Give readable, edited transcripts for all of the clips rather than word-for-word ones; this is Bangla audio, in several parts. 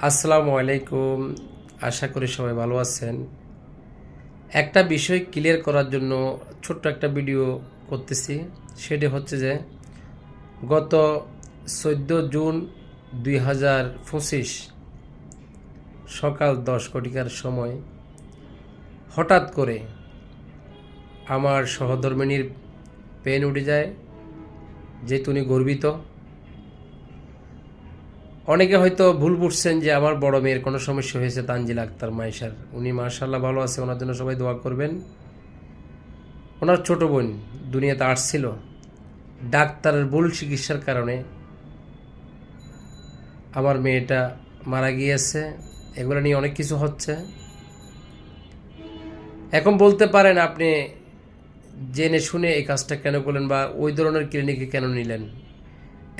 আসসালামু আলাইকুম। আশা করি সবাই ভালো আছেন। একটা বিষয় ক্লিয়ার করার জন্য ছোট্ট একটা ভিডিও করতেছি। সেটি হচ্ছে যে গত 14 জুন 2025 সকাল 10 ঘটিকার সময় হঠাৎ করে আমার সহধর্মিণীর পেন উঠে যায়, যেহেতু উনি গর্বিত। অনেকে হয়তো ভুল বুঝছেন যে আমার বড় মেয়ের কোনো সমস্যা হয়েছে, তানজিলা আক্তার মাইশার। উনি মাশাআল্লাহ ভালো আছে, ওনার জন্য সবাই দোয়া করবেন। ওনার ছোট বোন দুনিয়াতে আসছিল, ডাক্তারের ভুল চিকিৎসার কারণে আমার মেয়েটা মারা গিয়েছে। এগুলো নিয়ে অনেক কিছু হচ্ছে। এখন বলতে পারেন আপনি জেনে শুনে এই কাজটা কেন করলেন, বা ওই ধরনের ক্লিনিকে কেন নিলেন।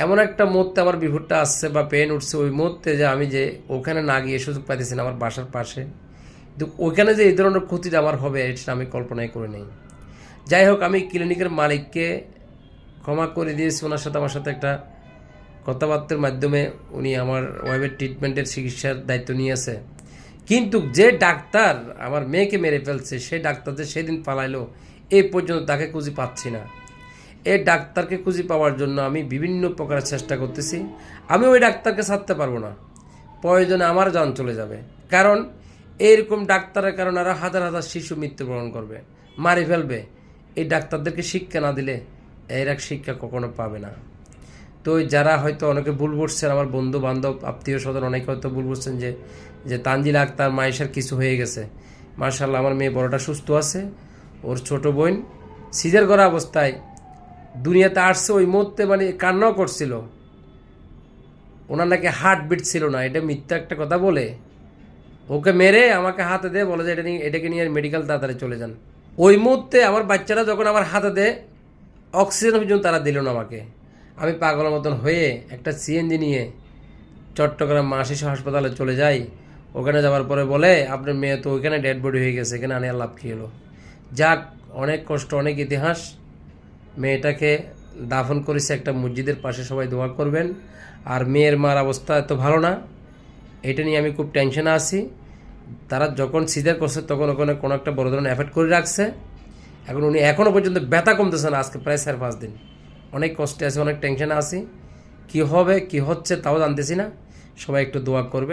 এমন একটা মুহূর্তে আমার বিভুরটা আসছে বা পেন উঠছে, ওই মুহূর্তে যে আমি যে ওখানে না গিয়ে সুযোগ পাইতেছি না, আমার বাসার পাশে, কিন্তু ওইখানে যে এই ধরনের ক্ষতিটা আমার হবে এটা আমি কল্পনাই করে নেই। যাই হোক, আমি ক্লিনিকের মালিককে ক্ষমা করে দিয়েছি। ওনার সাথে আমার সাথে একটা কথাবার্তার মাধ্যমে উনি আমার ওয়াইফের ট্রিটমেন্টের চিকিৎসার দায়িত্ব নিয়েছে। কিন্তু যে ডাক্তার আমার মেয়েকে মেরে ফেলছে, সেই ডাক্তার যে সেদিন পালাইলো, এই পর্যন্ত তাকে খুঁজে পাচ্ছি না। এই ডাক্তারকে খুঁজে পাওয়ার জন্য আমি বিভিন্ন প্রকারের চেষ্টা করতেছি। আমি ওই ডাক্তারকে ছাড়তে পারবো না, প্রয়োজনে আমার জান চলে যাবে। কারণ এইরকম ডাক্তারের কারণে আরও হাজার হাজার শিশু মৃত্যুবরণ করবে, মারি ফেলবে। এই ডাক্তারদেরকে শিক্ষা না দিলে এর এক শিক্ষা কখনো পাবে না। তো যারা হয়তো অনেকে ভুল বুঝছেন, আমার বন্ধু বান্ধব আত্মীয় স্বজন অনেকে হয়তো ভুল বুঝছেন যে যে তানজিলা আক্তার মাইশার কিছু হয়ে গেছে। মাশাআল্লাহ, আমার মেয়ে বড়টা সুস্থ আছে। ওর ছোট বোন সিজার করা অবস্থায় দুনিয়াতে আসছে, ওই মুহূর্তে মানে কান্নাও করছিল। ওনার নাকি হার্ট বিট ছিল না, এটা মিথ্যা একটা কথা বলে ওকে মেরে আমাকে হাতে দিয়ে বলে যে এটাকে নিয়ে মেডিকেল তাড়াতাড়ি চলে যান। ওই মুহূর্তে আমার বাচ্চারা যখন আমার হাতে দেয়, অক্সিজেন পর্যন্ত তারা দিল না আমাকে। আমি পাগলের মতন হয়ে একটা সিএনজি নিয়ে চট্টগ্রাম মা শিশু হাসপাতালে চলে যাই। ওখানে যাওয়ার পরে বলে আপনার মেয়ে তো ওইখানে ডেড বডি হয়ে গেছে, এখানে আনে লাভ কী হলো। যাক, অনেক কষ্ট, অনেক ইতিহাস। মেয়েটাকে দাফন করেছে একটা মসজিদের পাশে, সবাই দোয়া করবেন। আর মেয়ের মার অবস্থা এত ভালো না, এটা নিয়ে আমি খুব টেনশনে আছি। তারা যখন সিজার করছে তখন ওখানে কোনো একটা বড় ধরনের এফেক্ট করে রাখছে। এখন উনি এখনও পর্যন্ত ব্যথা কমতেছে না, আজকে প্রায় 4-5 দিন। অনেক কষ্টে আছে, অনেক টেনশনে আছি। কী হবে কী হচ্ছে তাও জানতেছি না। সবাই একটু দোয়া করবে।